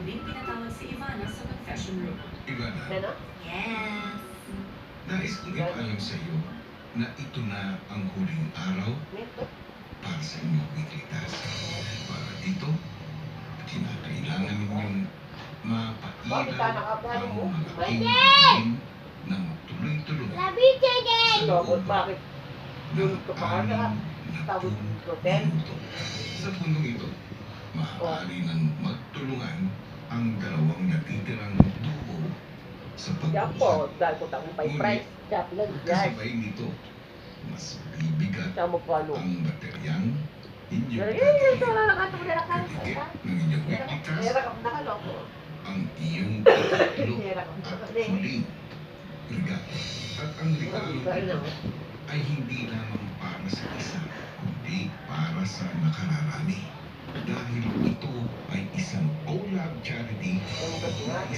muling pinatawag si Ivana sa confession room. Ivana, Ano? Yes! nais kong ipaalam sa iyo na ito na ang huling araw Neto? para sa inyong ligtas. Para dito, kinakailangan ninyong Bakit ka mapailaw nakabalo ang mo? malaking dilim ng tuloy-tuloy sa loob Bakit? ng Dulog ka pa ka na. 6 Tawag na ko, Ten. minuto. Sa pundong ito, maaari nang magtulungan ang dalawang natitirang duo sa Yan pagbuhat. po, dahil ko tayo pa price. Yan, yan. Kasabay nito, mas bibigat Siya mo po ano. ang bateryang inyong Yan, dadalhin. wala na ka, wala ka. Katikit ng inyong weekly task, Hera ka na kaloko. ang iyong ikatlo Hera ka at na. huling regalo. At ang regalo ito ay hindi lamang para sa isa, kundi para sa nakararami. Dahil ito ay isang